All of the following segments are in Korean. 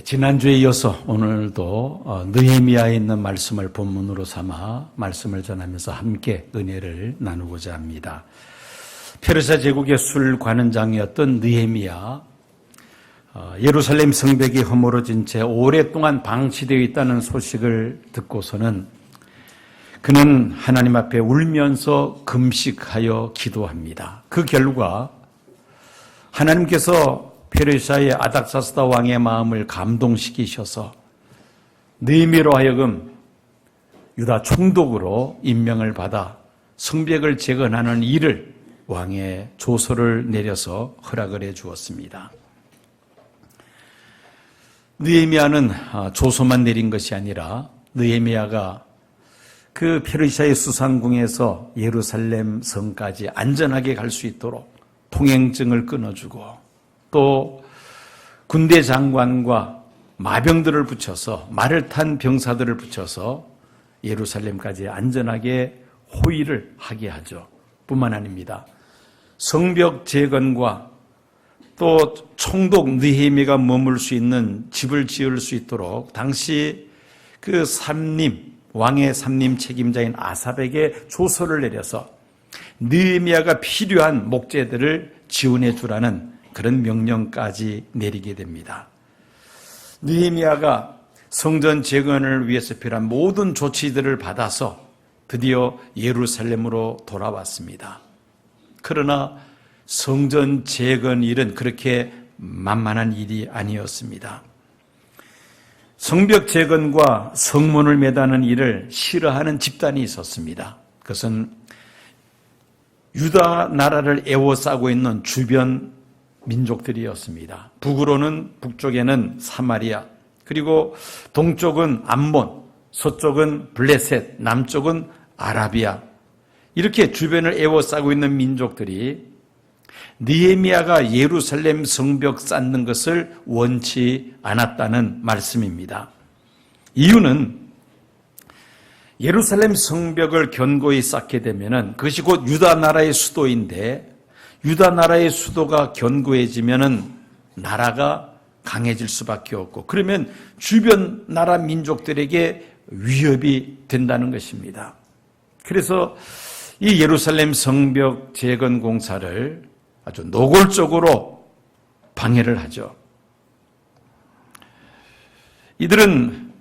지난주에 이어서 오늘도 느헤미야에 있는 말씀을 본문으로 삼아 말씀을 전하면서 함께 은혜를 나누고자 합니다. 페르시아 제국의 술관원장이었던 느헤미야, 예루살렘 성벽이 허물어진 채 오랫동안 방치되어 있다는 소식을 듣고서는 그는 하나님 앞에 울면서 금식하여 기도합니다. 그 결과 하나님께서 페르시아의 아닥사스다 왕의 마음을 감동시키셔서 느헤미야로 하여금 유다 총독으로 임명을 받아 성벽을 재건하는 일을 왕의 조서를 내려서 허락을 해 주었습니다. 느헤미야는 조서만 내린 것이 아니라 느헤미야가 그 페르시아의 수상궁에서 예루살렘 성까지 안전하게 갈 수 있도록 통행증을 끊어주고 또 군대 장관과 마병들을 붙여서 말을 탄 병사들을 붙여서 예루살렘까지 안전하게 호위를 하게 하죠. 뿐만 아닙니다. 성벽 재건과 또 총독 느헤미야가 머물 수 있는 집을 지을 수 있도록 당시 그 왕의 삼림 책임자인 아삽에게 조서를 내려서 느헤미야가 필요한 목재들을 지원해 주라는 그런 명령까지 내리게 됩니다. 느헤미야가 성전 재건을 위해서 필요한 모든 조치들을 받아서 드디어 예루살렘으로 돌아왔습니다. 그러나 성전 재건 일은 그렇게 만만한 일이 아니었습니다. 성벽 재건과 성문을 매다는 일을 싫어하는 집단이 있었습니다. 그것은 유다 나라를 에워싸고 있는 주변 민족들이었습니다. 북쪽에는 사마리아, 그리고 동쪽은 암몬, 서쪽은 블레셋, 남쪽은 아라비아, 이렇게 주변을 에워싸고 있는 민족들이 느헤미야가 예루살렘 성벽 쌓는 것을 원치 않았다는 말씀입니다. 이유는 예루살렘 성벽을 견고히 쌓게 되면 그것이 곧 유다 나라의 수도인데 유다 나라의 수도가 견고해지면 나라가 강해질 수밖에 없고 그러면 주변 나라 민족들에게 위협이 된다는 것입니다. 그래서 이 예루살렘 성벽 재건 공사를 아주 노골적으로 방해를 하죠. 이들은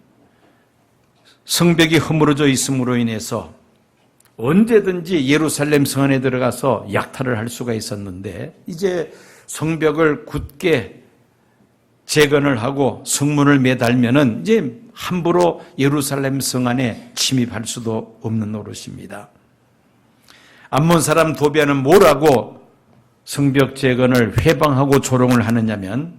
성벽이 허물어져 있음으로 인해서 언제든지 예루살렘 성 안에 들어가서 약탈을 할 수가 있었는데 이제 성벽을 굳게 재건을 하고 성문을 매달면은 이제 함부로 예루살렘 성 안에 침입할 수도 없는 노릇입니다. 암몬 사람 도비아는 뭐라고 성벽 재건을 회방하고 조롱을 하느냐면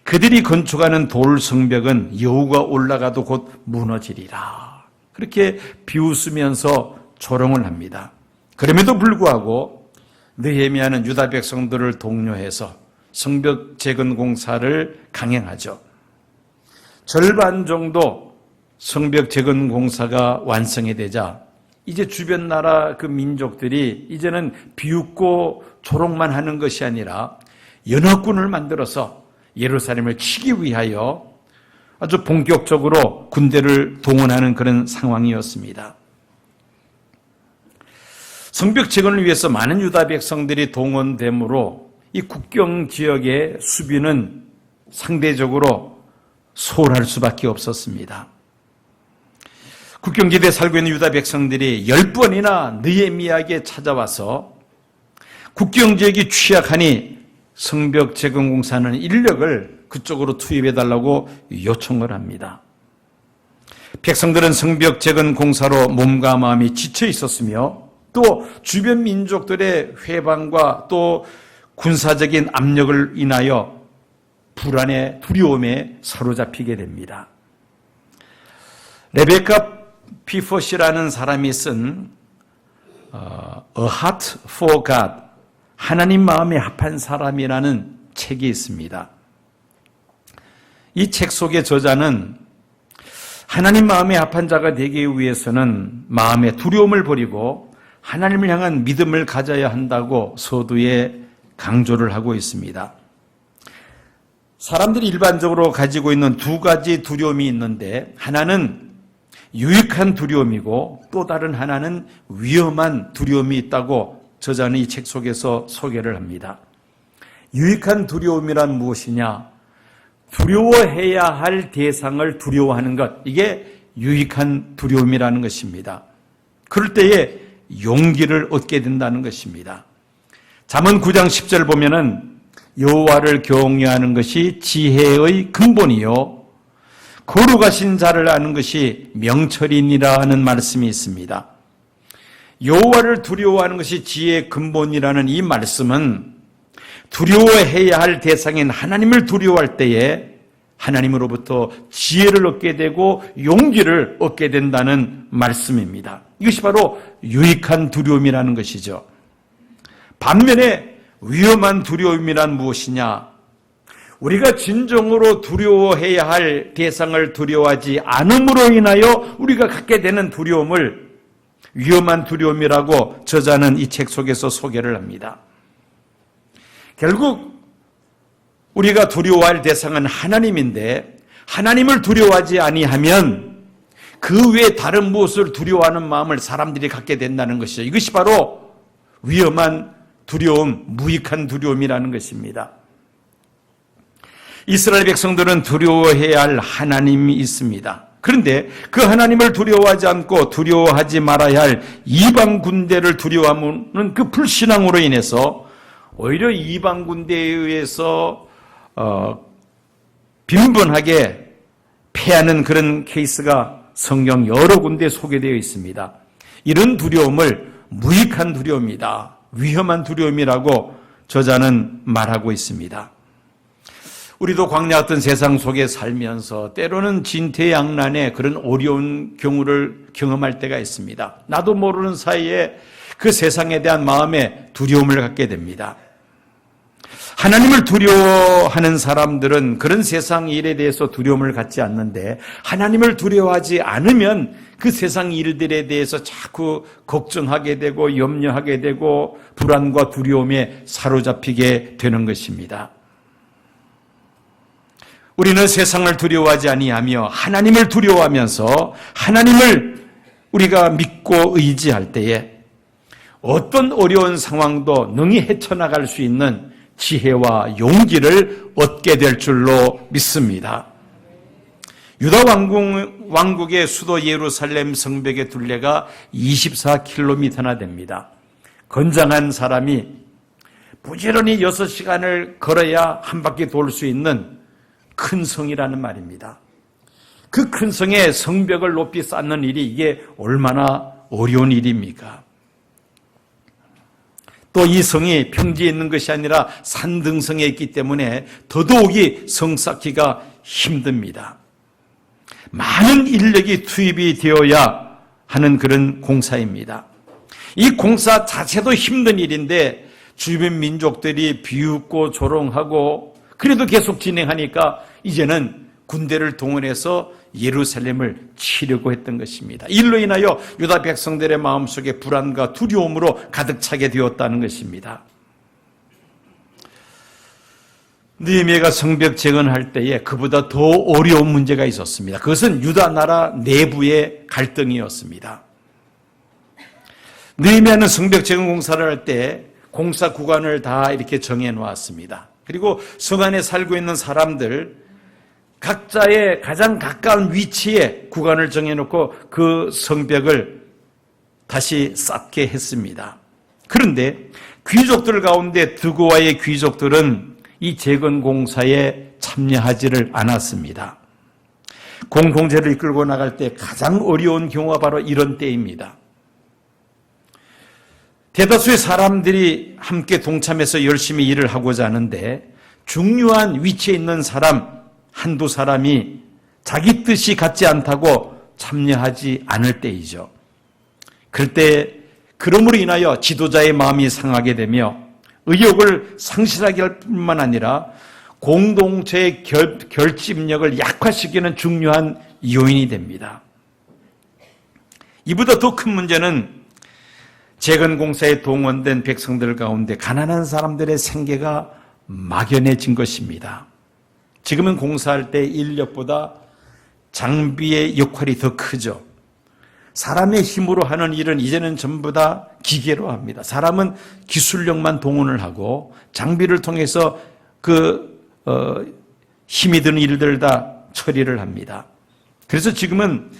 그들이 건축하는 돌 성벽은 여우가 올라가도 곧 무너지리라. 그렇게 비웃으면서 조롱을 합니다. 그럼에도 불구하고 느헤미야는 유다 백성들을 독려해서 성벽 재건 공사를 강행하죠. 절반 정도 성벽 재건 공사가 완성이 되자 이제 주변 나라 그 민족들이 이제는 비웃고 조롱만 하는 것이 아니라 연합군을 만들어서 예루살렘을 치기 위하여 아주 본격적으로 군대를 동원하는 그런 상황이었습니다. 성벽 재건을 위해서 많은 유다 백성들이 동원되므로 이 국경 지역의 수비는 상대적으로 소홀할 수밖에 없었습니다. 국경지대에 살고 있는 유다 백성들이 10번이나 느헤미야에게 찾아와서 국경지역이 취약하니 성벽 재건 공사하는 인력을 그쪽으로 투입해달라고 요청을 합니다. 백성들은 성벽 재건 공사로 몸과 마음이 지쳐 있었으며 또 주변 민족들의 회방과 또 군사적인 압력을 인하여 불안에 두려움에 사로잡히게 됩니다. 레베카 피포시라는 사람이 쓴 A Heart for God, 하나님 마음에 합한 사람이라는 책이 있습니다. 이 책 속의 저자는 하나님 마음에 합한 자가 되기 위해서는 마음의 두려움을 버리고 하나님을 향한 믿음을 가져야 한다고 서두에 강조를 하고 있습니다. 사람들이 일반적으로 가지고 있는 두 가지 두려움이 있는데, 하나는 유익한 두려움이고 또 다른 하나는 위험한 두려움이 있다고 저자는 이 책 속에서 소개를 합니다. 유익한 두려움이란 무엇이냐? 두려워해야 할 대상을 두려워하는 것, 이게 유익한 두려움이라는 것입니다. 그럴 때에 용기를 얻게 된다는 것입니다. 잠언 9장 10절 보면은 여호와를 경외하는 것이 지혜의 근본이요 거룩하신 자를 아는 것이 명철이니라 하는 말씀이 있습니다. 여호와를 두려워하는 것이 지혜의 근본이라는 이 말씀은 두려워해야 할 대상인 하나님을 두려워할 때에 하나님으로부터 지혜를 얻게 되고 용기를 얻게 된다는 말씀입니다. 이것이 바로 유익한 두려움이라는 것이죠. 반면에 위험한 두려움이란 무엇이냐? 우리가 진정으로 두려워해야 할 대상을 두려워하지 않음으로 인하여 우리가 갖게 되는 두려움을 위험한 두려움이라고 저자는 이 책 속에서 소개를 합니다. 결국 우리가 두려워할 대상은 하나님인데, 하나님을 두려워하지 아니하면 그 외에 다른 무엇을 두려워하는 마음을 사람들이 갖게 된다는 것이죠. 이것이 바로 위험한 두려움, 무익한 두려움이라는 것입니다. 이스라엘 백성들은 두려워해야 할 하나님이 있습니다. 그런데 그 하나님을 두려워하지 않고 두려워하지 말아야 할 이방 군대를 두려워하는 그 불신앙으로 인해서 오히려 이방 군대에 의해서 빈번하게 패하는 그런 케이스가 성경 여러 군데에 소개되어 있습니다. 이런 두려움을 무익한 두려움이다, 위험한 두려움이라고 저자는 말하고 있습니다. 우리도 광야 같은 세상 속에 살면서 때로는 진퇴양난의 그런 어려운 경우를 경험할 때가 있습니다. 나도 모르는 사이에 그 세상에 대한 마음에 두려움을 갖게 됩니다. 하나님을 두려워하는 사람들은 그런 세상 일에 대해서 두려움을 갖지 않는데, 하나님을 두려워하지 않으면 그 세상 일들에 대해서 자꾸 걱정하게 되고 염려하게 되고 불안과 두려움에 사로잡히게 되는 것입니다. 우리는 세상을 두려워하지 아니하며 하나님을 두려워하면서 하나님을 우리가 믿고 의지할 때에 어떤 어려운 상황도 능히 헤쳐나갈 수 있는 지혜와 용기를 얻게 될 줄로 믿습니다. 유다 왕국의 수도 예루살렘 성벽의 둘레가 24km나 됩니다. 건장한 사람이 부지런히 6시간을 걸어야 한 바퀴 돌 수 있는 큰 성이라는 말입니다. 그 큰 성에 성벽을 높이 쌓는 일이 이게 얼마나 어려운 일입니까? 또 이 성이 평지에 있는 것이 아니라 산등성에 있기 때문에 더더욱이 성 쌓기가 힘듭니다. 많은 인력이 투입이 되어야 하는 그런 공사입니다. 이 공사 자체도 힘든 일인데 주변 민족들이 비웃고 조롱하고 그래도 계속 진행하니까 이제는 군대를 동원해서 예루살렘을 치려고 했던 것입니다. 이로 인하여 유다 백성들의 마음속에 불안과 두려움으로 가득 차게 되었다는 것입니다. 느헤미야가 성벽 재건할 때에 그보다 더 어려운 문제가 있었습니다. 그것은 유다 나라 내부의 갈등이었습니다. 느헤미야는 성벽 재건 공사를 할 때 공사 구간을 다 이렇게 정해 놓았습니다. 그리고 성 안에 살고 있는 사람들 각자의 가장 가까운 위치에 구간을 정해놓고 그 성벽을 다시 쌓게 했습니다. 그런데 귀족들 가운데 드고와의 귀족들은 이 재건 공사에 참여하지를 않았습니다. 공동체를 이끌고 나갈 때 가장 어려운 경우가 바로 이런 때입니다. 대다수의 사람들이 함께 동참해서 열심히 일을 하고자 하는데 중요한 위치에 있는 사람 한두 사람이 자기 뜻이 같지 않다고 참여하지 않을 때이죠. 그럴 때 그러므로 인하여 지도자의 마음이 상하게 되며 의욕을 상실하게 할 뿐만 아니라 공동체의 결집력을 약화시키는 중요한 요인이 됩니다. 이보다 더 큰 문제는 재건공사에 동원된 백성들 가운데 가난한 사람들의 생계가 막연해진 것입니다. 지금은 공사할 때 인력보다 장비의 역할이 더 크죠. 사람의 힘으로 하는 일은 이제는 전부 다 기계로 합니다. 사람은 기술력만 동원을 하고 장비를 통해서 힘이 드는 일들 다 처리를 합니다. 그래서 지금은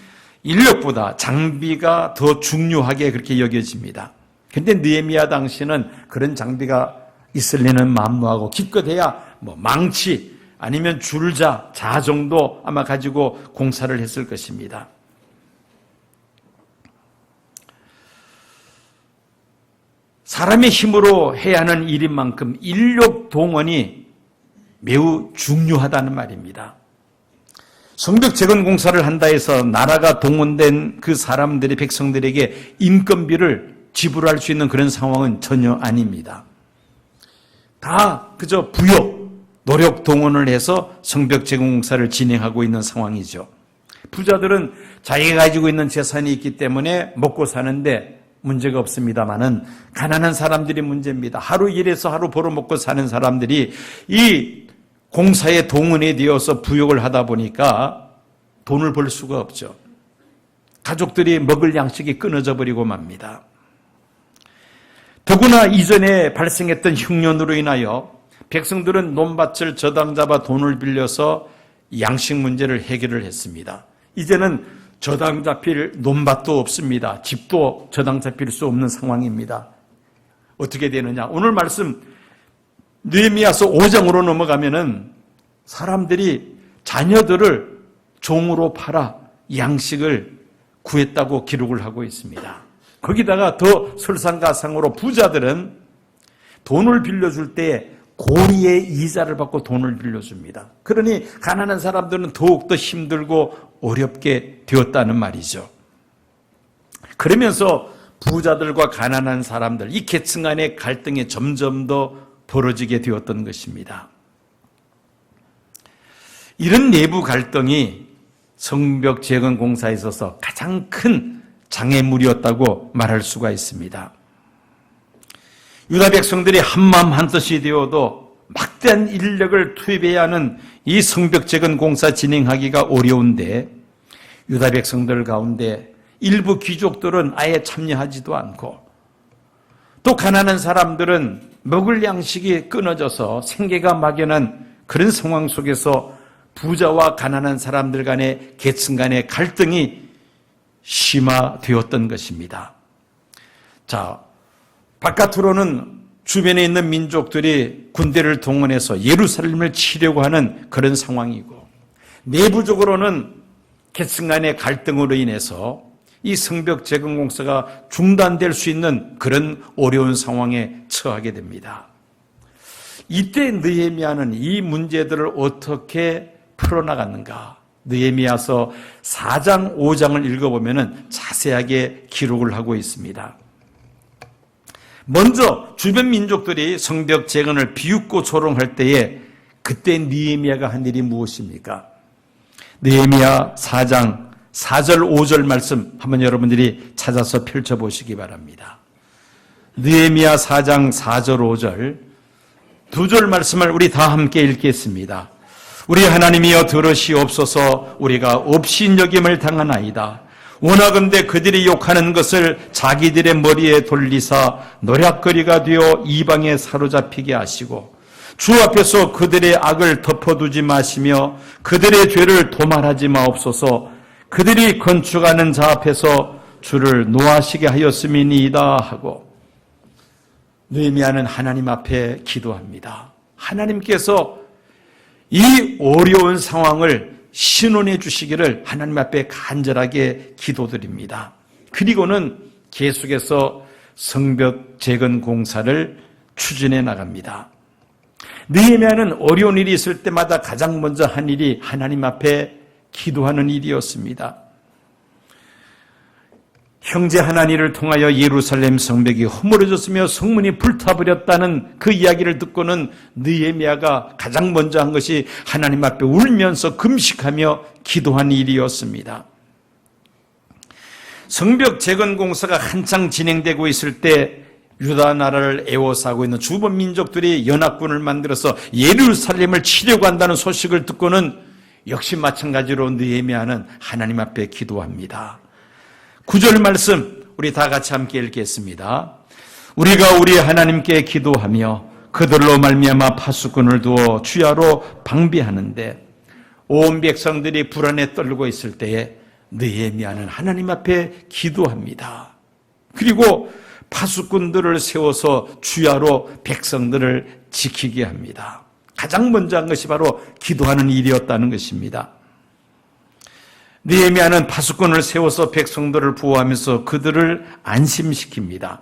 인력보다 장비가 더 중요하게 그렇게 여겨집니다. 그런데 느헤미야 당시는 그런 장비가 있을 리는 만무하고 기껏해야 망치 아니면 줄자, 자 정도 아마 가지고 공사를 했을 것입니다. 사람의 힘으로 해야 하는 일인 만큼 인력 동원이 매우 중요하다는 말입니다. 성벽 재건 공사를 한다 해서 나라가 동원된 그 사람들이 백성들에게 인건비를 지불할 수 있는 그런 상황은 전혀 아닙니다. 다 그저 부역, 노력 동원을 해서 성벽 재건 공사를 진행하고 있는 상황이죠. 부자들은 자기가 가지고 있는 재산이 있기 때문에 먹고 사는데 문제가 없습니다만은 가난한 사람들이 문제입니다. 하루 일해서 하루 벌어먹고 사는 사람들이 이 공사에 동원이 되어서 부역을 하다 보니까 돈을 벌 수가 없죠. 가족들이 먹을 양식이 끊어져 버리고 맙니다. 더구나 이전에 발생했던 흉년으로 인하여 백성들은 논밭을 저당 잡아 돈을 빌려서 양식 문제를 해결을 했습니다. 이제는 저당 잡힐 논밭도 없습니다. 집도 저당 잡힐 수 없는 상황입니다. 어떻게 되느냐? 오늘 말씀 느헤미야서 5장으로 넘어가면은 사람들이 자녀들을 종으로 팔아 양식을 구했다고 기록을 하고 있습니다. 거기다가 더 설상가상으로 부자들은 돈을 빌려줄 때 고리의 이자를 받고 돈을 빌려줍니다. 그러니 가난한 사람들은 더욱더 힘들고 어렵게 되었다는 말이죠. 그러면서 부자들과 가난한 사람들, 이 계층 간의 갈등이 점점 더 벌어지게 되었던 것입니다. 이런 내부 갈등이 성벽 재건 공사에 있어서 가장 큰 장애물이었다고 말할 수가 있습니다. 유다 백성들이 한마음 한뜻이 되어도 막대한 인력을 투입해야 하는 이 성벽 재건 공사 진행하기가 어려운데 유다 백성들 가운데 일부 귀족들은 아예 참여하지도 않고 또 가난한 사람들은 먹을 양식이 끊어져서 생계가 막연한 그런 상황 속에서 부자와 가난한 사람들 간의 계층 간의 갈등이 심화되었던 것입니다. 자, 바깥으로는 주변에 있는 민족들이 군대를 동원해서 예루살렘을 치려고 하는 그런 상황이고 내부적으로는 계층 간의 갈등으로 인해서 이 성벽 재건 공사가 중단될 수 있는 그런 어려운 상황에 처하게 됩니다. 이때 느헤미야는 이 문제들을 어떻게 풀어나갔는가? 느헤미야서 4장, 5장을 읽어보면 자세하게 기록을 하고 있습니다. 먼저 주변 민족들이 성벽 재건을 비웃고 조롱할 때에 그때 느헤미야가 한 일이 무엇입니까? 느헤미야 4장 4절 5절 말씀 한번 여러분들이 찾아서 펼쳐보시기 바랍니다. 느헤미야 4장 4절 5절 두 절 말씀을 우리 다 함께 읽겠습니다. 우리 하나님이여 들으시옵소서. 우리가 업신여김을 당하나이다. 원하건대 그들이 욕하는 것을 자기들의 머리에 돌리사 노략거리가 되어 이방에 사로잡히게 하시고 주 앞에서 그들의 악을 덮어두지 마시며 그들의 죄를 도말하지 마옵소서. 그들이 건축하는 자 앞에서 주를 노하시게 하였음이니이다 하고 느헤미야는 하나님 앞에 기도합니다. 하나님께서 이 어려운 상황을 신원해 주시기를 하나님 앞에 간절하게 기도드립니다. 그리고는 계속해서 성벽 재건 공사를 추진해 나갑니다. 느헤미야는 어려운 일이 있을 때마다 가장 먼저 한 일이 하나님 앞에 기도하는 일이었습니다. 형제 하나니를 통하여 예루살렘 성벽이 허물어졌으며 성문이 불타버렸다는 그 이야기를 듣고는 느헤미야가 가장 먼저 한 것이 하나님 앞에 울면서 금식하며 기도한 일이었습니다. 성벽 재건 공사가 한창 진행되고 있을 때 유다 나라를 애워싸고 있는 주변 민족들이 연합군을 만들어서 예루살렘을 치려고 한다는 소식을 듣고는 역시 마찬가지로 느헤미야는 하나님 앞에 기도합니다. 9절 말씀 우리 다 같이 함께 읽겠습니다. 우리가 우리 하나님께 기도하며 그들로 말미암아 파수꾼을 두어 주야로 방비하는데 온 백성들이 불안에 떨고 있을 때에 느헤미야는 하나님 앞에 기도합니다. 그리고 파수꾼들을 세워서 주야로 백성들을 지키게 합니다. 가장 먼저 한 것이 바로 기도하는 일이었다는 것입니다. 느헤미야는 파수꾼을 세워서 백성들을 보호하면서 그들을 안심시킵니다.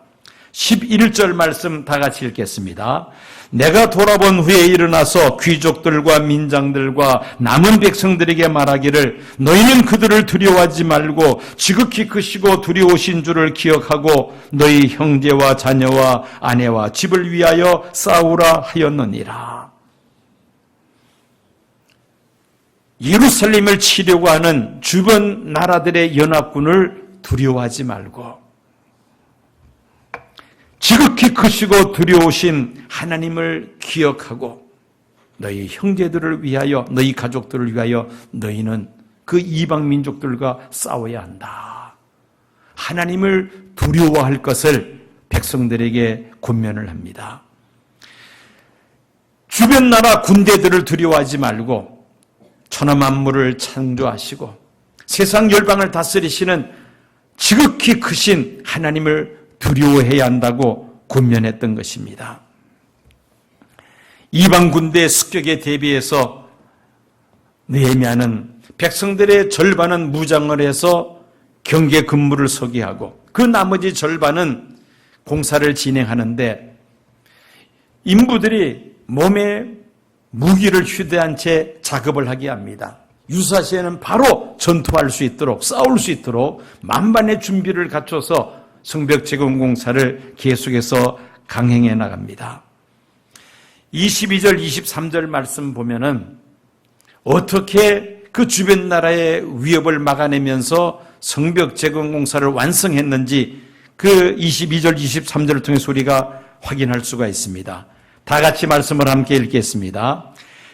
11절 말씀 다 같이 읽겠습니다. 내가 돌아본 후에 일어나서 귀족들과 민장들과 남은 백성들에게 말하기를 너희는 그들을 두려워하지 말고 지극히 크시고 두려우신 줄을 기억하고 너희 형제와 자녀와 아내와 집을 위하여 싸우라 하였느니라. 예루살렘을 치려고 하는 주변 나라들의 연합군을 두려워하지 말고 지극히 크시고 두려우신 하나님을 기억하고 너희 형제들을 위하여 너희 가족들을 위하여 너희는 그 이방 민족들과 싸워야 한다. 하나님을 두려워할 것을 백성들에게 권면을 합니다. 주변 나라 군대들을 두려워하지 말고 천하 만물을 창조하시고 세상 열방을 다스리시는 지극히 크신 하나님을 두려워해야 한다고 권면했던 것입니다. 이방 군대의 습격에 대비해서 느헤미야는 백성들의 절반은 무장을 해서 경계 근무를 서게 하고 그 나머지 절반은 공사를 진행하는데 인부들이 몸에 무기를 휴대한 채 작업을 하게 합니다. 유사시에는 바로 전투할 수 있도록 싸울 수 있도록 만반의 준비를 갖춰서 성벽 재건 공사를 계속해서 강행해 나갑니다. 22절 23절 말씀 보면은 어떻게 그 주변 나라의 위협을 막아내면서 성벽 재건 공사를 완성했는지 그 22절 23절을 통해서 우리가 확인할 수가 있습니다. 다 같이 말씀을 함께 읽겠습니다.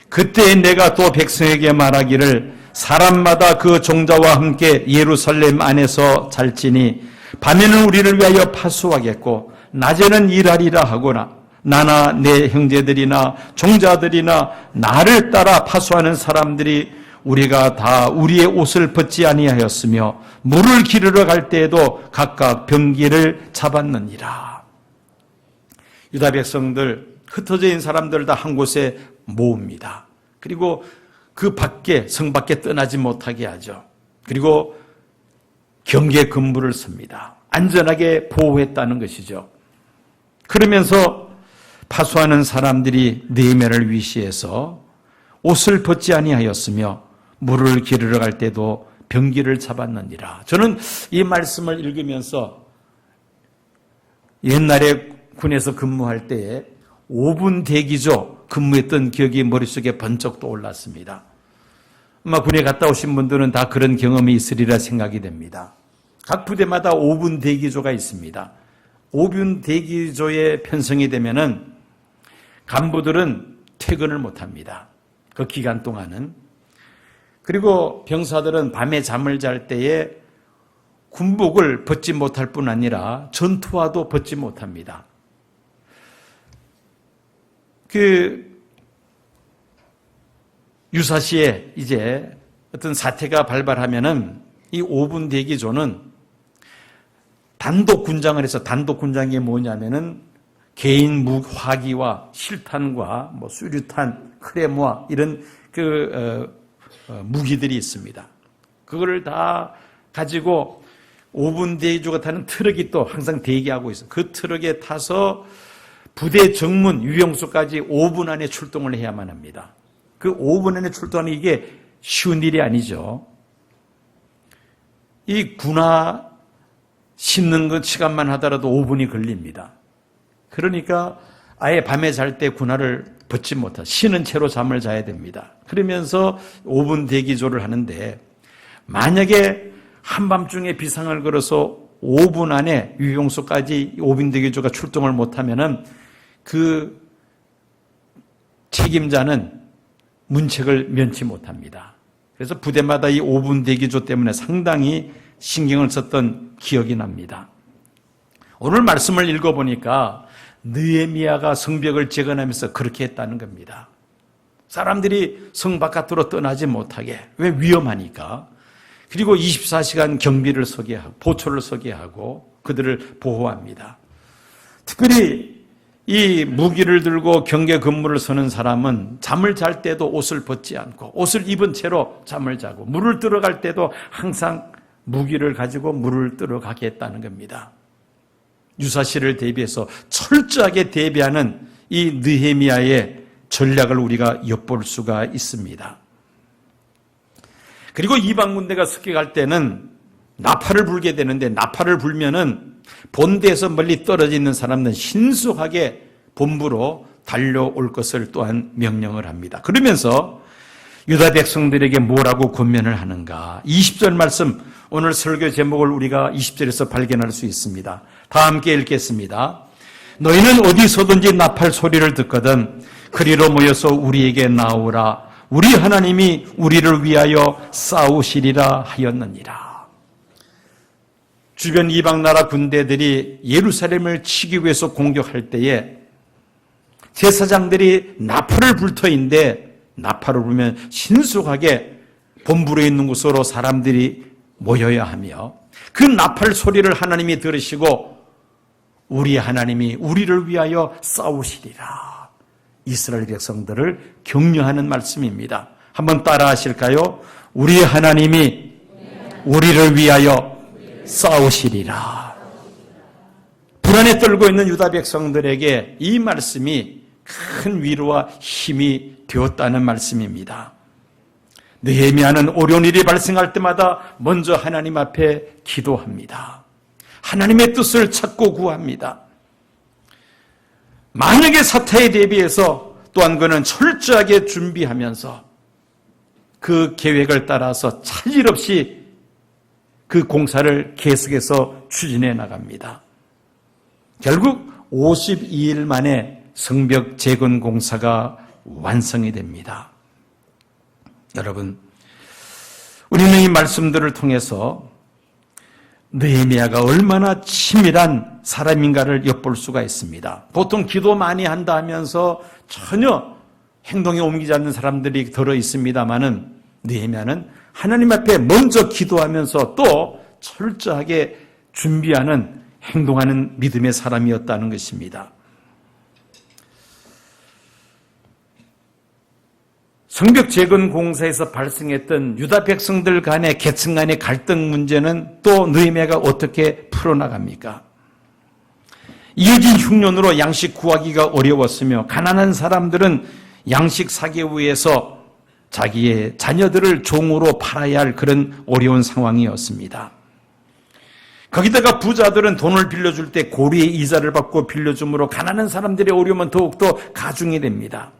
그때 내가 또 백성에게 말하기를 사람마다 그 종자와 함께 예루살렘 안에서 잘지니 밤에는 우리를 위하여 파수하겠고 낮에는 일하리라 하거나 나나 내 형제들이나 종자들이나 나를 따라 파수하는 사람들이 우리가 다 우리의 옷을 벗지 아니하였으며 물을 기르러 갈 때에도 각각 병기를 잡았느니라. 유다 백성들 흩어져 있는 사람들 다 한 곳에 모읍니다. 그리고 그 밖에 성 밖에 떠나지 못하게 하죠. 그리고 경계 근무를 씁니다. 안전하게 보호했다는 것이죠. 그러면서 파수하는 사람들이 느헤미야를 위시해서 옷을 벗지 아니하였으며 물을 기르러 갈 때도 병기를 잡았느니라. 저는 이 말씀을 읽으면서 옛날에 군에서 근무할 때에 5분 대기조 근무했던 기억이 머릿속에 번쩍 떠올랐습니다. 아마 군에 갔다 오신 분들은 다 그런 경험이 있으리라 생각이 됩니다. 각 부대마다 5분 대기조가 있습니다. 5분 대기조에 편성이 되면은 간부들은 퇴근을 못합니다. 그 기간 동안은. 그리고 병사들은 밤에 잠을 잘 때에 군복을 벗지 못할 뿐 아니라 전투화도 벗지 못합니다. 유사시에 이제 어떤 사태가 발발하면은 이 5분 대기조는 단독 군장을 해서 단독 군장이 뭐냐면은 개인 화기와 실탄과 뭐 수류탄, 크레모아 이런 무기들이 있습니다. 그거를 다 가지고 5분 대기조가 타는 트럭이 또 항상 대기하고 있어요. 그 트럭에 타서 부대 정문 유영소까지 5분 안에 출동을 해야만 합니다. 그 5분 안에 출동하는 이게 쉬운 일이 아니죠. 이 군화 씻는 것 시간만 하더라도 5분이 걸립니다. 그러니까 아예 밤에 잘 때 군화를 벗지 못하, 쉬는 채로 잠을 자야 됩니다. 그러면서 5분 대기조를 하는데, 만약에 한밤중에 비상을 걸어서 5분 안에 유용소까지 5분 대기조가 출동을 못하면은 그 책임자는 문책을 면치 못합니다. 그래서 부대마다 이 5분 대기조 때문에 상당히 신경을 썼던 기억이 납니다. 오늘 말씀을 읽어보니까 느헤미야가 성벽을 재건하면서 그렇게 했다는 겁니다. 사람들이 성 바깥으로 떠나지 못하게. 왜? 위험하니까. 그리고 24시간 경비를 서게 하고 보초를 서게 하고 그들을 보호합니다. 특별히 이 무기를 들고 경계 근무를 서는 사람은 잠을 잘 때도 옷을 벗지 않고 옷을 입은 채로 잠을 자고 물을 들어갈 때도 항상 무기를 가지고 물을 들어가게 했다는 겁니다. 유사시를 대비해서 철저하게 대비하는 이 느헤미야의 전략을 우리가 엿볼 수가 있습니다. 그리고 이방 군대가 습격할 때는 나팔을 불게 되는데, 나팔을 불면은 본대에서 멀리 떨어져 있는 사람들은 신속하게 본부로 달려올 것을 또한 명령을 합니다. 그러면서 유다 백성들에게 뭐라고 권면을 하는가? 20절 말씀, 오늘 설교 제목을 우리가 20절에서 발견할 수 있습니다. 다 함께 읽겠습니다. 너희는 어디서든지 나팔 소리를 듣거든 그리로 모여서 우리에게 나오라. 우리 하나님이 우리를 위하여 싸우시리라 하였느니라. 주변 이방 나라 군대들이 예루살렘을 치기 위해서 공격할 때에 제사장들이 나팔을 불 터인데, 나팔을 불면 신속하게 본부로 있는 곳으로 사람들이 모여야 하며, 그 나팔 소리를 하나님이 들으시고 우리 하나님이 우리를 위하여 싸우시리라. 이스라엘 백성들을 격려하는 말씀입니다. 한번 따라 하실까요? 우리 하나님이 우리를 위하여 싸우시리라. 불안에 떨고 있는 유다 백성들에게 이 말씀이 큰 위로와 힘이 되었다는 말씀입니다. 느헤미야는 어려운 일이 발생할 때마다 먼저 하나님 앞에 기도합니다. 하나님의 뜻을 찾고 구합니다. 만약에 사태에 대비해서 또한 그는 철저하게 준비하면서 그 계획을 따라서 차질 없이 그 공사를 계속해서 추진해 나갑니다. 결국 52일 만에 성벽 재건 공사가 완성이 됩니다. 여러분, 우리는 이 말씀들을 통해서 느헤미야가 얼마나 치밀한 사람인가를 엿볼 수가 있습니다. 보통 기도 많이 한다 하면서 전혀 행동에 옮기지 않는 사람들이 들어 있습니다마는, 느헤미야는 하나님 앞에 먼저 기도하면서 또 철저하게 준비하는, 행동하는 믿음의 사람이었다는 것입니다. 성벽 재건 공사에서 발생했던 유다 백성들 간의 계층 간의 갈등 문제는 또 느헤미야가 어떻게 풀어나갑니까? 이어진 흉년으로 양식 구하기가 어려웠으며 가난한 사람들은 양식 사기 위해서 자기의 자녀들을 종으로 팔아야 할 그런 어려운 상황이었습니다. 거기다가 부자들은 돈을 빌려줄 때 고리의 이자를 받고 빌려줌으로 가난한 사람들의 어려움은 더욱더 가중이 됩니다.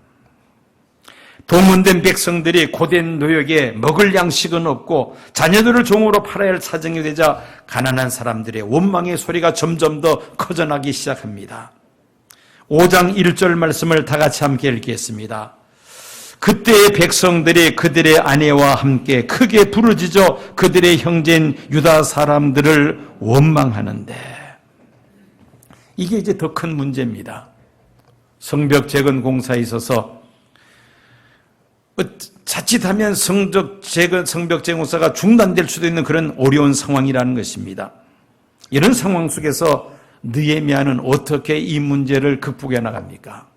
도문된 백성들이 고된 노역에 먹을 양식은 없고 자녀들을 종으로 팔아야 할 사정이 되자 가난한 사람들의 원망의 소리가 점점 더 커져나기 시작합니다. 5장 1절 말씀을 다 같이 함께 읽겠습니다. 그때의 백성들이 그들의 아내와 함께 크게 부르짖어 그들의 형제인 유다 사람들을 원망하는데, 이게 이제 더 큰 문제입니다. 성벽 재건 공사에 있어서 자칫하면 성벽 재건 공사가 중단될 수도 있는 그런 어려운 상황이라는 것입니다. 이런 상황 속에서 느헤미야는 어떻게 이 문제를 극복해 나갑니까?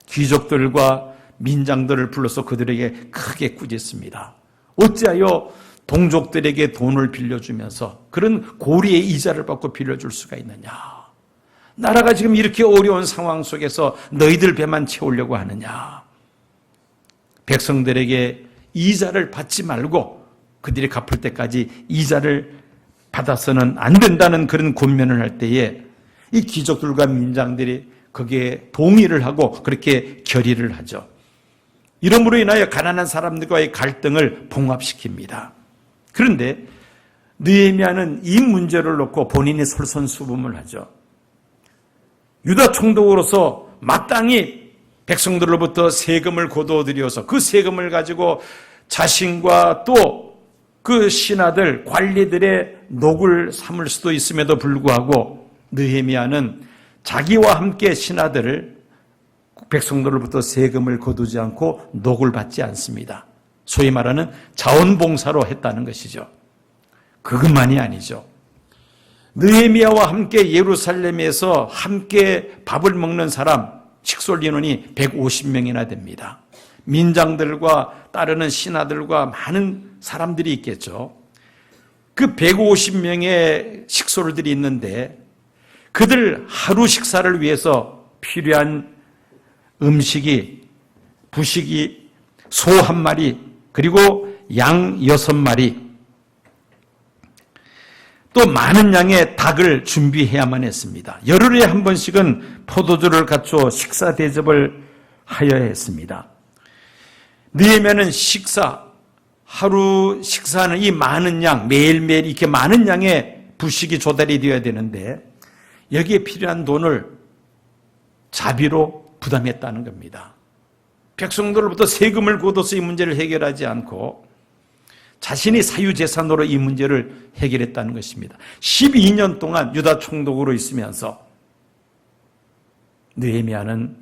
귀족들과 민장들을 불러서 그들에게 크게 꾸짖습니다. 어찌하여 동족들에게 돈을 빌려주면서 그런 고리의 이자를 받고 빌려줄 수가 있느냐? 나라가 지금 이렇게 어려운 상황 속에서 너희들 배만 채우려고 하느냐? 백성들에게 이자를 받지 말고 그들이 갚을 때까지 이자를 받아서는 안 된다는 그런 권면을 할 때에 이 귀족들과 민장들이 거기에 동의를 하고 그렇게 결의를 하죠. 이러므로 인하여 가난한 사람들과의 갈등을 봉합시킵니다. 그런데 느헤미야는 이 문제를 놓고 본인이 솔선수범을 하죠. 유다 총독으로서 마땅히 백성들로부터 세금을 거두어들여서 그 세금을 가지고 자신과 또 그 신하들, 관리들의 녹을 삼을 수도 있음에도 불구하고 느헤미야는 자기와 함께 신하들을 백성들로부터 세금을 거두지 않고 녹을 받지 않습니다. 소위 말하는 자원봉사로 했다는 것이죠. 그것만이 아니죠. 느헤미야와 함께 예루살렘에서 함께 밥을 먹는 사람, 식솔 인원이 150명이나 됩니다. 민장들과 따르는 신하들과 많은 사람들이 있겠죠. 그 150명의 식솔들이 있는데 그들 하루 식사를 위해서 필요한 음식이, 부식이 소 1마리, 그리고 양 6마리, 또 많은 양의 닭을 준비해야만 했습니다. 열흘에 한 번씩은 포도주를 갖춰 식사 대접을 하여야 했습니다. 느헤미야는 하루 식사하는 이 많은 양, 매일매일 이렇게 많은 양의 부식이 조달이 되어야 되는데 여기에 필요한 돈을 자비로 부담했다는 겁니다. 백성들로부터 세금을 거둬서 이 문제를 해결하지 않고 자신이 사유재산으로 이 문제를 해결했다는 것입니다. 12년 동안 유다 총독으로 있으면서 느헤미야는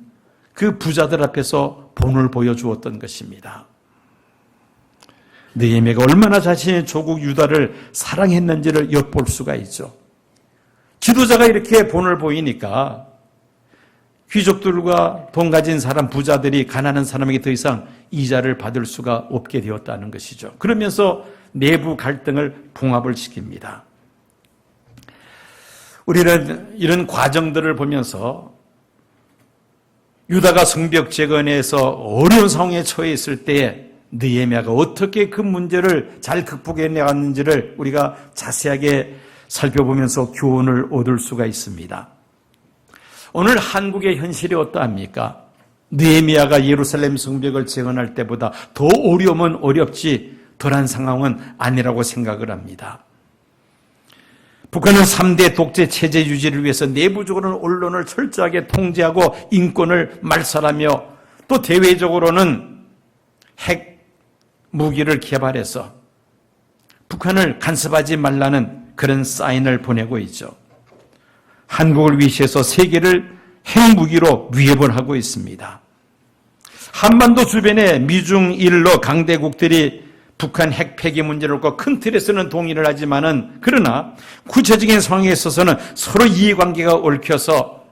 그 부자들 앞에서 본을 보여주었던 것입니다. 느헤미야가 얼마나 자신의 조국 유다를 사랑했는지를 엿볼 수가 있죠. 지도자가 이렇게 본을 보이니까 귀족들과 돈 가진 사람, 부자들이 가난한 사람에게 더 이상 이자를 받을 수가 없게 되었다는 것이죠. 그러면서 내부 갈등을 봉합을 시킵니다. 우리는 이런 과정들을 보면서 유다가 성벽 재건에서 어려운 상황에 처해 있을 때에 느헤미야가 어떻게 그 문제를 잘 극복해 나갔는지를 우리가 자세하게 살펴보면서 교훈을 얻을 수가 있습니다. 오늘 한국의 현실이 어떠합니까? 느헤미야가 예루살렘 성벽을 재건할 때보다 더 어려우면 어렵지 덜한 상황은 아니라고 생각을 합니다. 북한은 3대 독재 체제 유지를 위해서 내부적으로는 언론을 철저하게 통제하고 인권을 말살하며 또 대외적으로는 핵 무기를 개발해서 북한을 간섭하지 말라는 그런 사인을 보내고 있죠. 한국을 위시해서 세계를 핵무기로 위협을 하고 있습니다. 한반도 주변에 미중 일러 강대국들이 북한 핵 폐기 문제를 놓고 큰 틀에서는 동의를 하지만은 그러나 구체적인 상황에 있어서는 서로 이해관계가 얽혀서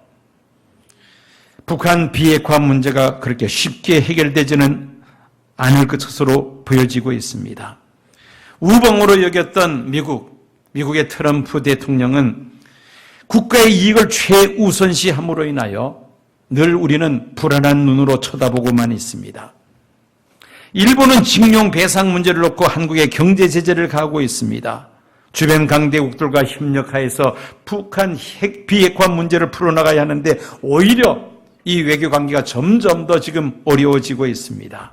북한 비핵화 문제가 그렇게 쉽게 해결되지는 않을 것으로 보여지고 있습니다. 우방으로 여겼던 미국의 트럼프 대통령은 국가의 이익을 최우선시함으로 인하여 늘 우리는 불안한 눈으로 쳐다보고만 있습니다. 일본은 징용 배상 문제를 놓고 한국에 경제 제재를 가하고 있습니다. 주변 강대국들과 협력하여서 북한 핵 비핵화 문제를 풀어나가야 하는데 오히려 이 외교 관계가 점점 더 지금 어려워지고 있습니다.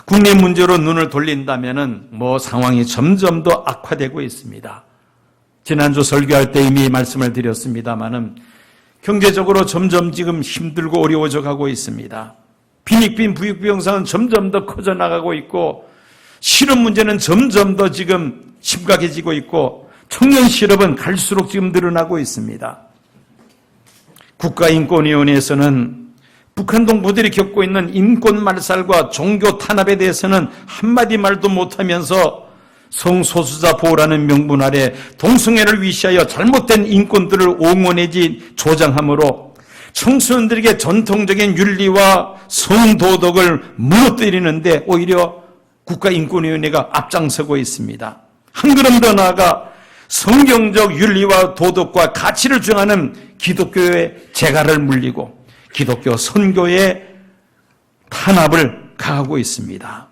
국내 문제로 눈을 돌린다면은 상황이 점점 더 악화되고 있습니다. 지난주 설교할 때 이미 말씀을 드렸습니다만은 경제적으로 점점 지금 힘들고 어려워져 가고 있습니다. 빈익빈 부익부 현상은 점점 더 커져나가고 있고 실업 문제는 점점 더 지금 심각해지고 있고 청년 실업은 갈수록 지금 늘어나고 있습니다. 국가인권위원회에서는 북한 동포들이 겪고 있는 인권 말살과 종교 탄압에 대해서는 한마디 말도 못하면서 성소수자 보호라는 명분 아래 동성애를 위시하여 잘못된 인권들을 옹호내지 조장함으로 청소년들에게 전통적인 윤리와 성도덕을 무너뜨리는데 오히려 국가인권위원회가 앞장서고 있습니다. 한 걸음 더 나아가 성경적 윤리와 도덕과 가치를 주장하는 기독교의 재갈을 물리고 기독교 선교의 탄압을 가하고 있습니다.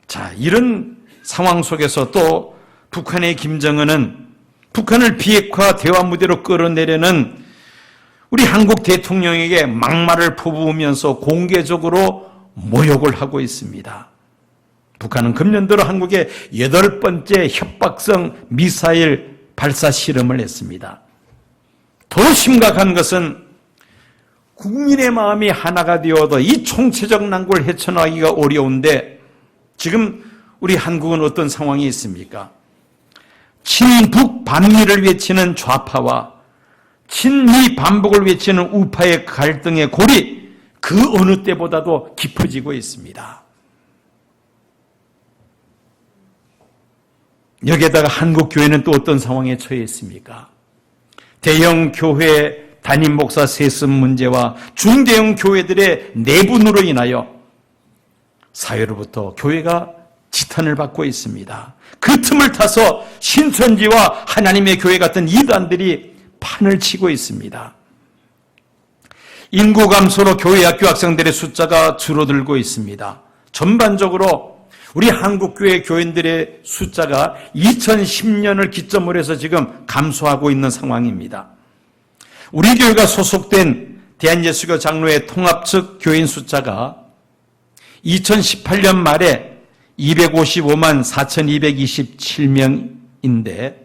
자, 이런 상황 속에서 또 북한의 김정은은 북한을 비핵화 대화 무대로 끌어내려는 우리 한국 대통령에게 막말을 퍼부으면서 공개적으로 모욕을 하고 있습니다. 북한은 금년 들어 한국에 8번째 협박성 미사일 발사 실험을 했습니다. 더 심각한 것은 국민의 마음이 하나가 되어도 이 총체적 난국을 헤쳐나가기가 어려운데 지금 우리 한국은 어떤 상황이 있습니까? 친북 반미를 외치는 좌파와 친미 반복을 외치는 우파의 갈등의 골이 그 어느 때보다도 깊어지고 있습니다. 여기에다가 한국 교회는 또 어떤 상황에 처해 있습니까? 대형 교회 담임 목사 세습 문제와 중대형 교회들의 내분으로 인하여 사회로부터 교회가 지탄을 받고 있습니다. 그 틈을 타서 신천지와 하나님의 교회 같은 이단들이 판을 치고 있습니다. 인구 감소로 교회 학교 학생들의 숫자가 줄어들고 있습니다. 전반적으로 우리 한국교회 교인들의 숫자가 2010년을 기점으로 해서 지금 감소하고 있는 상황입니다. 우리 교회가 소속된 대한예수교 장로회 통합 측 교인 숫자가 2018년 말에 255만 4,227명인데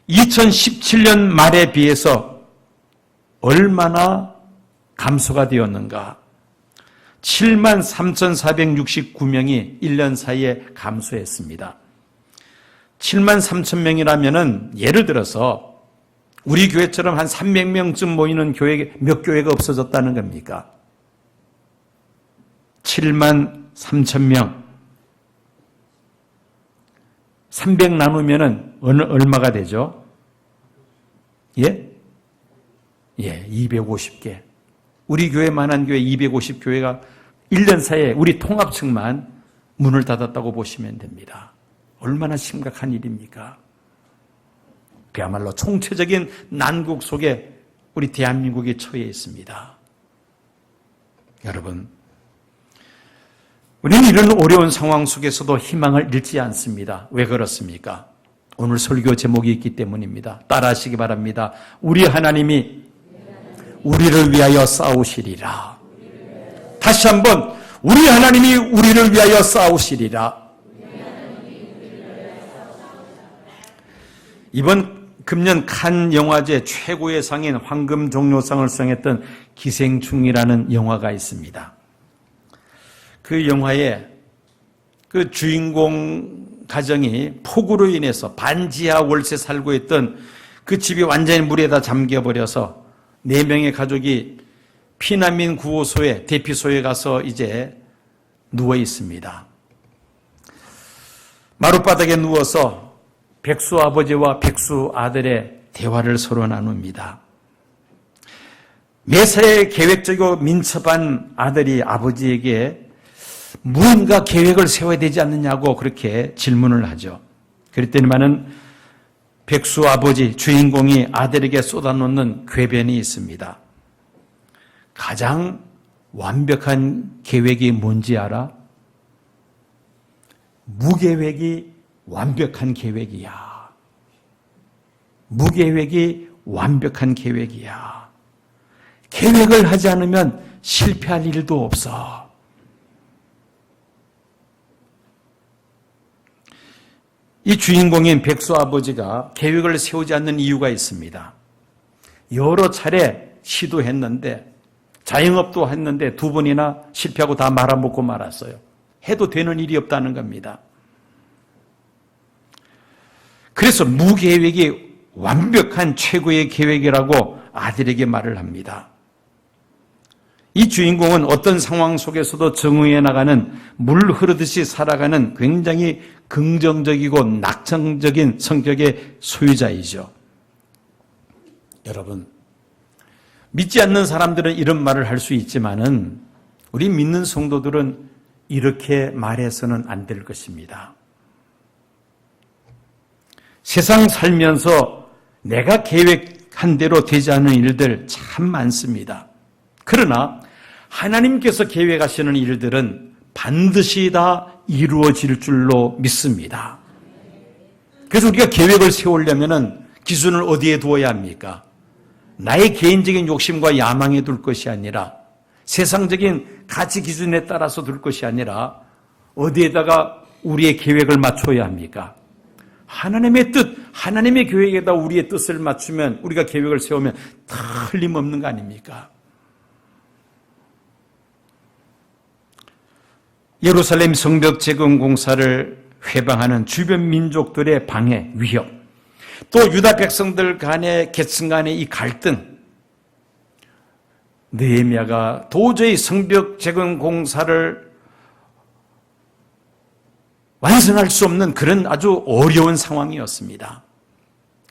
2017년 말에 비해서 얼마나 감소가 되었는가? 7만 3,469명이 1년 사이에 감소했습니다. 7만 3천 명이라면은 예를 들어서 우리 교회처럼 한 300명쯤 모이는 교회, 몇 교회가 없어졌다는 겁니까? 7만 3천 명. 300 나누면은 얼마가 되죠? 예? 예, 250개. 우리 교회만한 교회 250교회가 1년 사이에 우리 통합측만 문을 닫았다고 보시면 됩니다. 얼마나 심각한 일입니까? 그야말로 총체적인 난국 속에 우리 대한민국이 처해 있습니다. 여러분, 우리는 이런 어려운 상황 속에서도 희망을 잃지 않습니다. 왜 그렇습니까? 오늘 설교 제목이 있기 때문입니다. 따라하시기 바랍니다. 우리 하나님이 우리를 위하여 싸우시리라. 다시 한번 우리 하나님이 우리를 위하여 싸우시리라. 이번 금년 칸 영화제 최고의 상인 황금 종려상을 수상했던 기생충이라는 영화가 있습니다. 그 영화에 그 주인공 가정이 폭우로 인해서 반지하 월세 살고 있던 그 집이 완전히 물에다 잠겨버려서 4명의 가족이 피난민 구호소에 대피소에 가서 이제 누워 있습니다. 마룻바닥에 누워서 백수 아버지와 백수 아들의 대화를 서로 나눕니다. 매사에 계획적이고 민첩한 아들이 아버지에게 무언가 계획을 세워야 되지 않느냐고 그렇게 질문을 하죠. 그랬더니만은 백수 아버지 주인공이 아들에게 쏟아놓는 궤변이 있습니다. 가장 완벽한 계획이 뭔지 알아? 무계획이 완벽한 계획이야. 무계획이 완벽한 계획이야. 계획을 하지 않으면 실패할 일도 없어. 이 주인공인 백수 아버지가 계획을 세우지 않는 이유가 있습니다. 여러 차례 시도했는데 자영업도 했는데 2번이나 실패하고 다 말아먹고 말았어요. 해도 되는 일이 없다는 겁니다. 그래서 무계획이 완벽한 최고의 계획이라고 아들에게 말을 합니다. 이 주인공은 어떤 상황 속에서도 정의해 나가는 물 흐르듯이 살아가는 굉장히 긍정적이고 낙천적인 성격의 소유자이죠. 여러분, 믿지 않는 사람들은 이런 말을 할 수 있지만은 우리 믿는 성도들은 이렇게 말해서는 안 될 것입니다. 세상 살면서 내가 계획한 대로 되지 않은 일들 참 많습니다. 그러나 하나님께서 계획하시는 일들은 반드시 다 이루어질 줄로 믿습니다. 그래서 우리가 계획을 세우려면은 기준을 어디에 두어야 합니까? 나의 개인적인 욕심과 야망에 둘 것이 아니라 세상적인 가치 기준에 따라서 둘 것이 아니라 어디에다가 우리의 계획을 맞춰야 합니까? 하나님의 뜻, 하나님의 계획에다 우리의 뜻을 맞추면, 우리가 계획을 세우면 틀림없는 거 아닙니까? 예루살렘 성벽 재건 공사를 회방하는 주변 민족들의 방해, 위협, 또 유다 백성들 간의 계층 간의 이 갈등, 느헤미야가 도저히 성벽 재건 공사를 완성할 수 없는 그런 아주 어려운 상황이었습니다.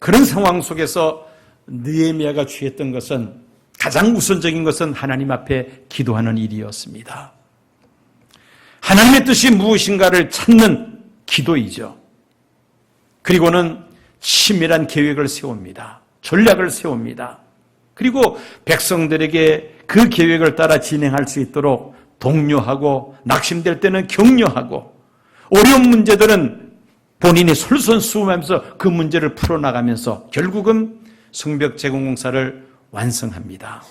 그런 상황 속에서 느헤미야가 취했던 것은, 가장 우선적인 것은 하나님 앞에 기도하는 일이었습니다. 하나님의 뜻이 무엇인가를 찾는 기도이죠. 그리고는 치밀한 계획을 세웁니다. 전략을 세웁니다. 그리고 백성들에게 그 계획을 따라 진행할 수 있도록 독려하고, 낙심될 때는 격려하고, 어려운 문제들은 본인이 솔선수범하면서 그 문제를 풀어나가면서 결국은 성벽 재건 공사를 완성합니다.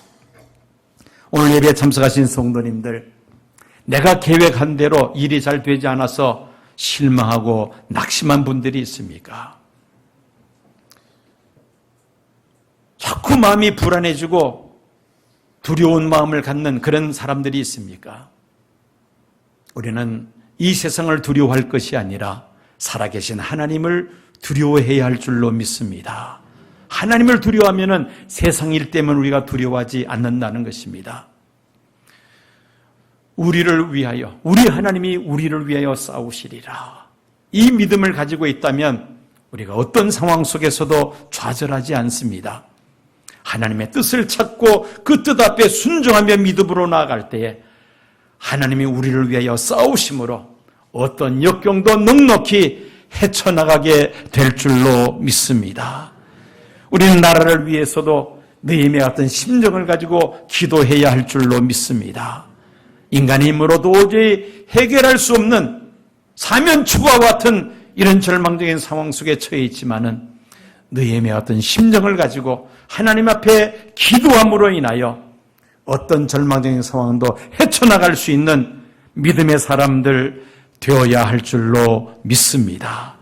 오늘 예배에 참석하신 성도님들, 내가 계획한 대로 일이 잘 되지 않아서 실망하고 낙심한 분들이 있습니까? 자꾸 마음이 불안해지고 두려운 마음을 갖는 그런 사람들이 있습니까? 우리는 이 세상을 두려워할 것이 아니라 살아계신 하나님을 두려워해야 할 줄로 믿습니다. 하나님을 두려워하면 세상 일 때문에 우리가 두려워하지 않는다는 것입니다. 우리를 위하여, 우리 하나님이 우리를 위하여 싸우시리라. 이 믿음을 가지고 있다면 우리가 어떤 상황 속에서도 좌절하지 않습니다. 하나님의 뜻을 찾고 그 뜻 앞에 순종하며 믿음으로 나아갈 때에 하나님이 우리를 위하여 싸우심으로 어떤 역경도 넉넉히 헤쳐나가게 될 줄로 믿습니다. 우리는 나라를 위해서도 느헤미야 같은 심정을 가지고 기도해야 할 줄로 믿습니다. 인간의 힘으로 도저히 해결할 수 없는 사면초가와 같은 이런 절망적인 상황 속에 처해 있지만은 느헤미야 같은 심정을 가지고 하나님 앞에 기도함으로 인하여 어떤 절망적인 상황도 헤쳐나갈 수 있는 믿음의 사람들 되어야 할 줄로 믿습니다.